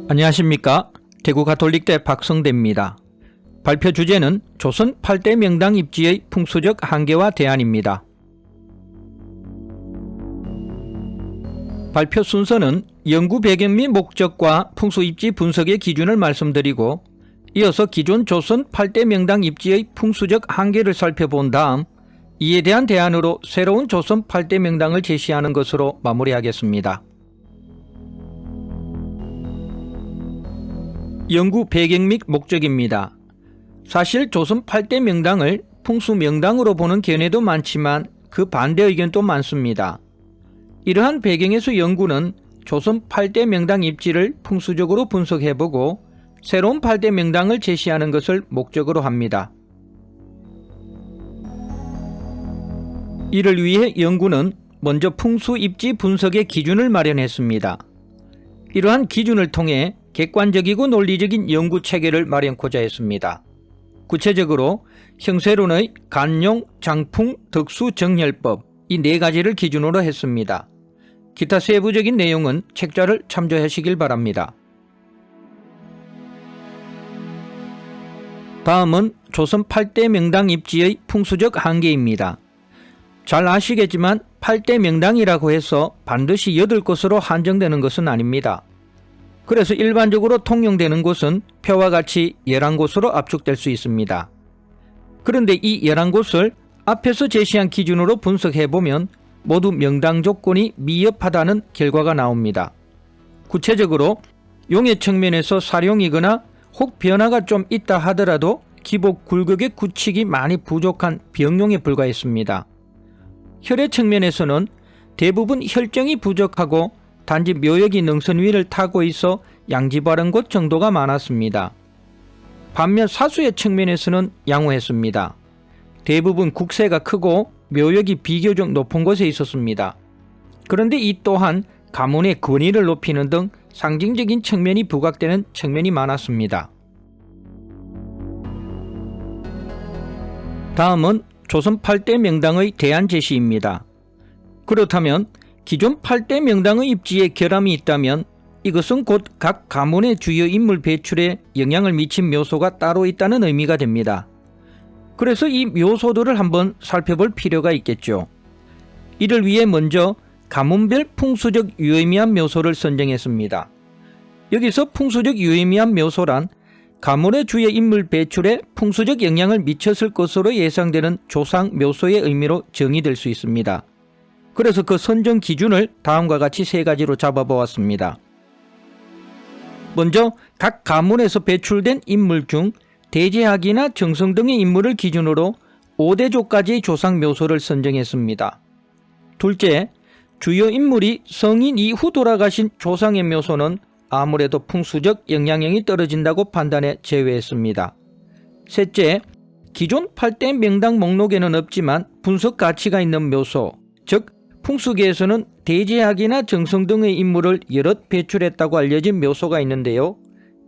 안녕하십니까. 대구가톨릭대 박성대입니다. 발표 주제는 조선 8대 명당 입지의 풍수적 한계와 대안입니다. 발표 순서는 연구 배경 및 목적과 풍수 입지 분석의 기준을 말씀드리고, 이어서 기존 조선 8대 명당 입지의 풍수적 한계를 살펴본 다음 이에 대한 대안으로 새로운 조선 8대 명당을 제시하는 것으로 마무리하겠습니다. 연구 배경 및 목적입니다. 사실 조선 8대 명당을 풍수 명당으로 보는 견해도 많지만 그 반대 의견도 많습니다. 이러한 배경에서 연구는 조선 8대 명당 입지를 풍수적으로 분석해보고 새로운 8대 명당을 제시하는 것을 목적으로 합니다. 이를 위해 연구는 먼저 풍수 입지 분석의 기준을 마련했습니다. 이러한 기준을 통해 객관적이고 논리적인 연구 체계를 마련코자 했습니다. 구체적으로 형세론의 간용, 장풍, 덕수, 정렬법 이 네 가지를 기준으로 했습니다. 기타 세부적인 내용은 책자를 참조하시길 바랍니다. 다음은 조선 8대 명당 입지의 풍수적 한계입니다. 잘 아시겠지만 8대 명당이라고 해서 반드시 8곳으로 한정되는 것은 아닙니다. 그래서 일반적으로 통용되는 곳은 표와 같이 11곳으로 압축될 수 있습니다. 그런데 이 11곳을 앞에서 제시한 기준으로 분석해보면 모두 명당 조건이 미흡하다는 결과가 나옵니다. 구체적으로 용의 측면에서 사룡이거나 혹 변화가 좀 있다 하더라도 기복 굴곡의 구칙이 많이 부족한 병용에 불과했습니다. 혈의 측면에서는 대부분 혈정이 부족하고 단지 묘역이 능선 위를 타고 있어 양지 바른 곳 정도가 많았습니다. 반면 사수의 측면에서는 양호했습니다. 대부분 국세가 크고 묘역이 비교적 높은 곳에 있었습니다. 그런데 이 또한 가문의 권위를 높이는 등 상징적인 측면이 부각되는 측면이 많았습니다. 다음은 조선 8대 명당의 대안 제시입니다. 그렇다면 기존 8대 명당의 입지에 결함이 있다면 이것은 곧 각 가문의 주요 인물 배출에 영향을 미친 묘소가 따로 있다는 의미가 됩니다. 그래서 이 묘소들을 한번 살펴볼 필요가 있겠죠. 이를 위해 먼저 가문별 풍수적 유의미한 묘소를 선정했습니다. 여기서 풍수적 유의미한 묘소란 가문의 주요 인물 배출에 풍수적 영향을 미쳤을 것으로 예상되는 조상 묘소의 의미로 정의될 수 있습니다. 그래서 그 선정 기준을 다음과 같이 세 가지로 잡아보았습니다. 먼저 각 가문에서 배출된 인물 중 대제학이나 정성 등의 인물을 기준으로 5대조까지의 조상 묘소를 선정했습니다. 둘째, 주요 인물이 성인 이후 돌아가신 조상의 묘소는 아무래도 풍수적 영향력이 떨어진다고 판단해 제외했습니다. 셋째, 기존 8대 명당 목록에는 없지만 분석 가치가 있는 묘소, 즉 풍수계에서는 대제학이나 정성 등의 인물을 여럿 배출했다고 알려진 묘소가 있는데요.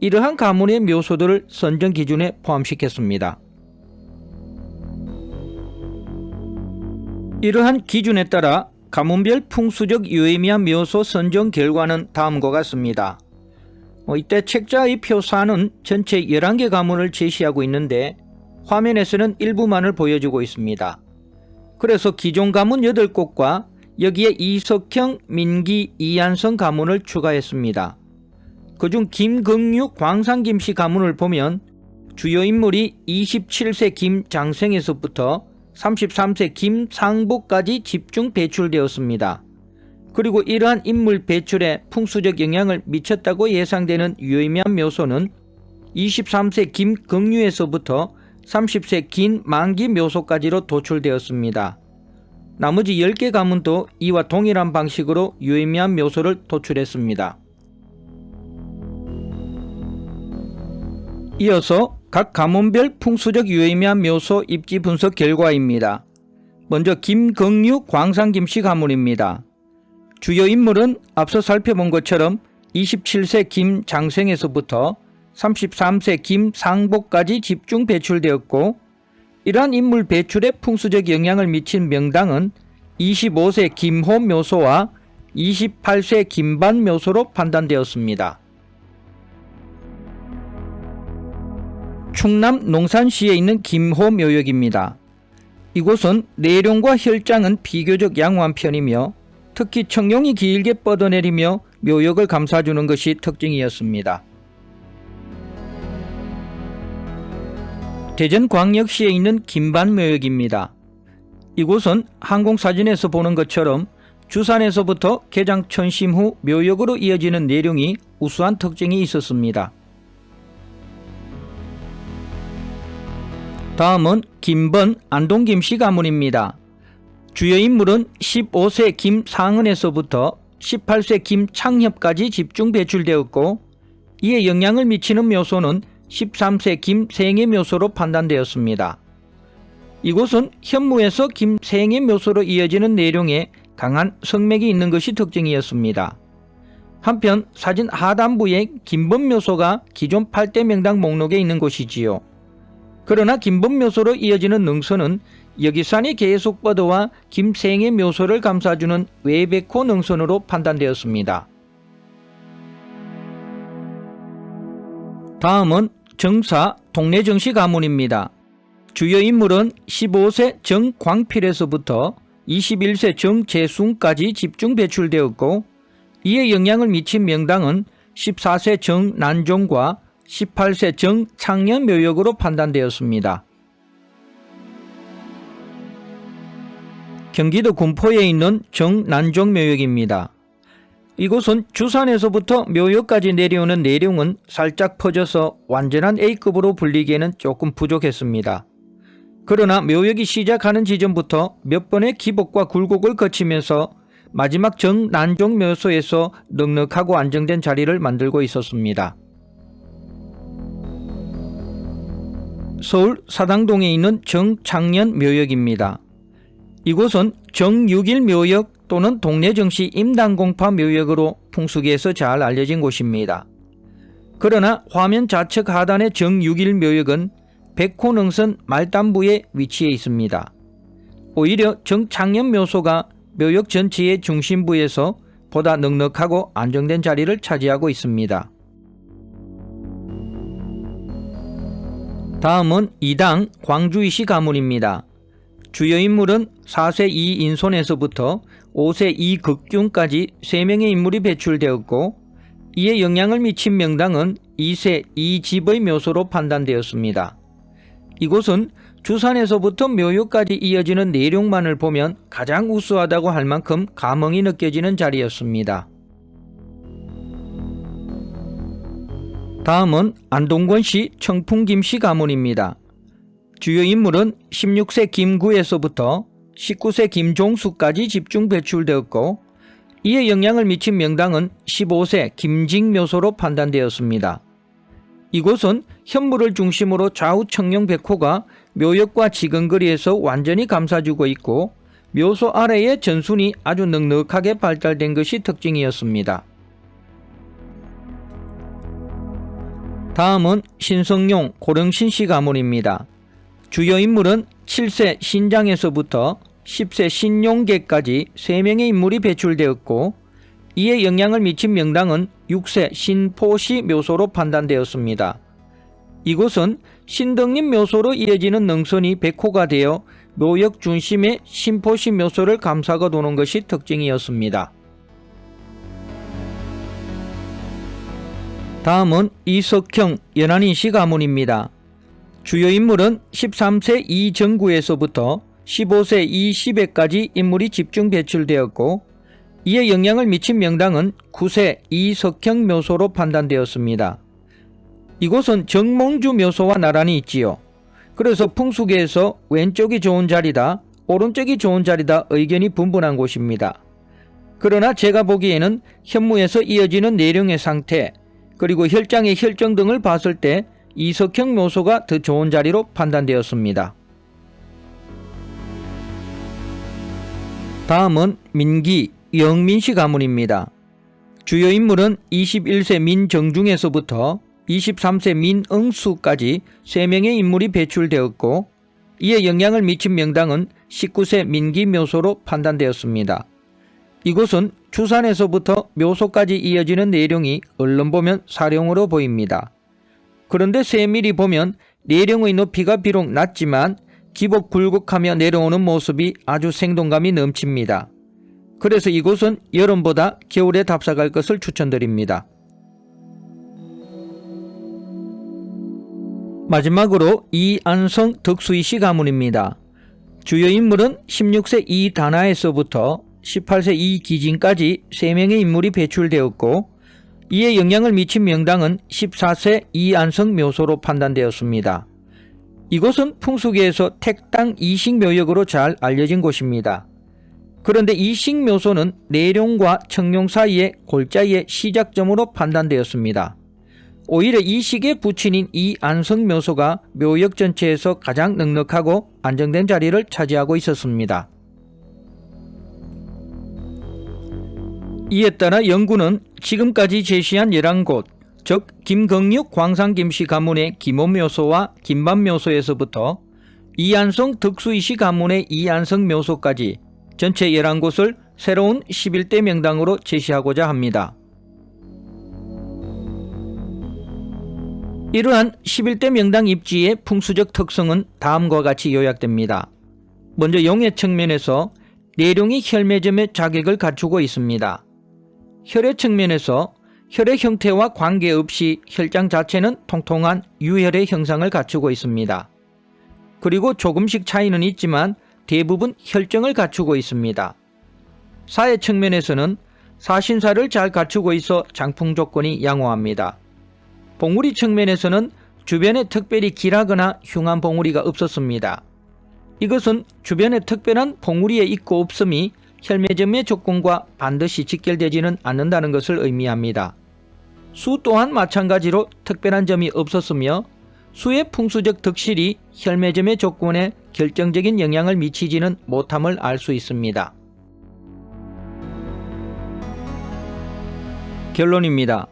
이러한 가문의 묘소들을 선정 기준에 포함시켰습니다. 이러한 기준에 따라 가문별 풍수적 유의미한 묘소 선정 결과는 다음과 같습니다. 이때 책자의 표 4는 전체 11개 가문을 제시하고 있는데 화면에서는 일부만을 보여주고 있습니다. 그래서 기존 가문 8곳과 여기에 이석형, 민기, 이한성 가문을 추가했습니다. 그중 김긍유, 광산김씨 가문을 보면 주요 인물이 27세 김장생에서부터 33세 김상복까지 집중 배출되었습니다. 그리고 이러한 인물 배출에 풍수적 영향을 미쳤다고 예상되는 유의미한 묘소는 23세 김긍유에서부터 30세 김만기 묘소까지로 도출되었습니다. 나머지 10개 가문도 이와 동일한 방식으로 유의미한 묘소를 도출했습니다. 이어서 각 가문별 풍수적 유의미한 묘소 입지 분석 결과입니다. 먼저 김긍유 광산김씨 가문입니다. 주요 인물은 앞서 살펴본 것처럼 27세 김장생에서부터 33세 김상복까지 집중 배출되었고, 이러한 인물 배출에 풍수적 영향을 미친 명당은 25세 김호 묘소와 28세 김반 묘소로 판단되었습니다. 충남 농산시에 있는 김호 묘역입니다. 이곳은 내룡과 혈장은 비교적 양호한 편이며 특히 청룡이 길게 뻗어내리며 묘역을 감싸주는 것이 특징이었습니다. 대전광역시에 있는 김반묘역입니다. 이곳은 항공사진에서 보는 것처럼 주산에서부터 개장천심 후 묘역으로 이어지는 내룡이 우수한 특징이 있었습니다. 다음은 김번 안동김씨 가문입니다. 주요 인물은 15세 김상은에서부터 18세 김창협까지 집중 배출되었고, 이에 영향을 미치는 묘소는 13세 김생의 묘소로 판단되었습니다. 이곳은 현무에서 김생의 묘소로 이어지는 내룡에 강한 성맥이 있는 것이 특징이었습니다. 한편 사진 하단부에 김번 묘소가 기존 8대 명당 목록에 있는 곳이지요. 그러나 김번 묘소로 이어지는 능선은 여기산의 계속버드와 김생의 묘소를 감싸주는 외백호 능선으로 판단되었습니다. 다음은 정사 동래정씨 가문입니다. 주요 인물은 15세 정광필에서부터 21세 정재순까지 집중 배출되었고, 이에 영향을 미친 명당은 14세 정난종과 18세 정창년 묘역으로 판단되었습니다. 경기도 군포에 있는 정난종 묘역입니다. 이곳은 주산에서부터 묘역까지 내려오는 내룡은 살짝 퍼져서 완전한 A급으로 불리기에는 조금 부족했습니다. 그러나 묘역이 시작하는 지점부터 몇 번의 기복과 굴곡을 거치면서 마지막 정난종 묘소에서 넉넉하고 안정된 자리를 만들고 있었습니다. 서울 사당동에 있는 정창년 묘역입니다. 이곳은 정육일 묘역 또는 동래정씨 임당공파 묘역으로 풍수계에서 잘 알려진 곳입니다. 그러나 화면 좌측 하단의 정육일 묘역은 백호능선 말단부에 위치해 있습니다. 오히려 정창년 묘소가 묘역 전체의 중심부에서 보다 넉넉하고 안정된 자리를 차지하고 있습니다. 다음은 이당 광주이씨 가문입니다. 주요 인물은 4세 이인손에서부터 5세 이극균까지 3명의 인물이 배출되었고, 이에 영향을 미친 명당은 2세 이집의 묘소로 판단되었습니다. 이곳은 주산에서부터 묘역까지 이어지는 내룡만을 보면 가장 우수하다고 할 만큼 감흥이 느껴지는 자리였습니다. 다음은 안동권시 청풍김씨 가문입니다. 주요 인물은 16세 김구에서부터 19세 김종수까지 집중 배출되었고, 이에 영향을 미친 명당은 15세 김직묘소로 판단되었습니다. 이곳은 현무를 중심으로 좌우 청룡 백호가 묘역과 지근거리에서 완전히 감싸주고 있고, 묘소 아래의 전순이 아주 넉넉하게 발달된 것이 특징이었습니다. 다음은 신성용 고령신씨 가문입니다. 주요 인물은 7세 신장에서부터 10세 신용계까지 3명의 인물이 배출되었고, 이에 영향을 미친 명당은 6세 신포시 묘소로 판단되었습니다. 이곳은 신덕림 묘소로 이어지는 능선이 백호가 되어 묘역 중심의 신포시 묘소를 감싸고 도는 것이 특징이었습니다. 다음은 이석형 연안인씨 가문입니다. 주요 인물은 13세 이정구에서부터 15세 이시배까지 인물이 집중 배출되었고, 이에 영향을 미친 명당은 9세 이석형 묘소로 판단되었습니다. 이곳은 정몽주 묘소와 나란히 있지요. 그래서 풍수계에서 왼쪽이 좋은 자리다, 오른쪽이 좋은 자리다 의견이 분분한 곳입니다. 그러나 제가 보기에는 현무에서 이어지는 내룡의 상태, 그리고 혈장의 혈정 등을 봤을 때 이석형 묘소가 더 좋은 자리로 판단되었습니다. 다음은 민기 영민씨 가문입니다. 주요 인물은 21세 민정중에서부터 23세 민응수까지 3명의 인물이 배출되었고 이에 영향을 미친 명당은 19세 민기묘소로 판단되었습니다. 이곳은 주산에서부터 묘소까지 이어지는 내룡이 얼른 보면 사룡으로 보입니다. 그런데 세밀히 보면 내룡의 높이가 비록 낮지만 기복 굴곡하며 내려오는 모습이 아주 생동감이 넘칩니다. 그래서 이곳은 여름보다 겨울에 답사갈 것을 추천드립니다. 마지막으로 이안성 덕수이씨 가문입니다. 주요 인물은 16세 이다나에서부터 18세 이기진까지 3명의 인물이 배출되었고 이에 영향을 미친 명당은 14세 이안성 묘소로 판단되었습니다. 이곳은 풍수계에서 택당 이식묘역으로 잘 알려진 곳입니다. 그런데 이식묘소는 내룡과 청룡 사이의 골자의 시작점으로 판단되었습니다. 오히려 이식의 부친인 이안성 묘소가 묘역 전체에서 가장 넉넉하고 안정된 자리를 차지하고 있었습니다. 이에 따라 연구는 지금까지 제시한 11곳, 즉 김경육 광산김씨 가문의 김원묘소와 김반묘소에서부터 이안성 덕수이씨 가문의 이안성 묘소까지 전체 11곳을 새로운 11대 명당으로 제시하고자 합니다. 이러한 11대 명당 입지의 풍수적 특성은 다음과 같이 요약됩니다. 먼저 용의 측면에서 내룡이 혈매점의 자격을 갖추고 있습니다. 혈의 측면에서 혈의 형태와 관계없이 혈장 자체는 통통한 유혈의 형상을 갖추고 있습니다. 그리고 조금씩 차이는 있지만 대부분 혈정을 갖추고 있습니다. 사의 측면에서는 사신사를 잘 갖추고 있어 장풍 조건이 양호합니다. 봉우리 측면에서는 주변에 특별히 길하거나 흉한 봉우리가 없었습니다. 이것은 주변에 특별한 봉우리의 있고 없음이 혈매점의 조건과 반드시 직결되지는 않는다는 것을 의미합니다. 수 또한 마찬가지로 특별한 점이 없었으며 수의 풍수적 덕실이 혈매점의 조건에 결정적인 영향을 미치지는 못함을 알 수 있습니다. 결론입니다.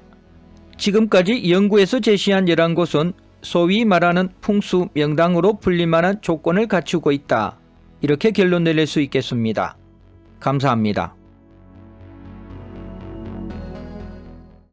지금까지 연구에서 제시한 11곳은 소위 말하는 풍수 명당으로 불릴만한 조건을 갖추고 있다. 이렇게 결론 내릴 수 있겠습니다. 감사합니다.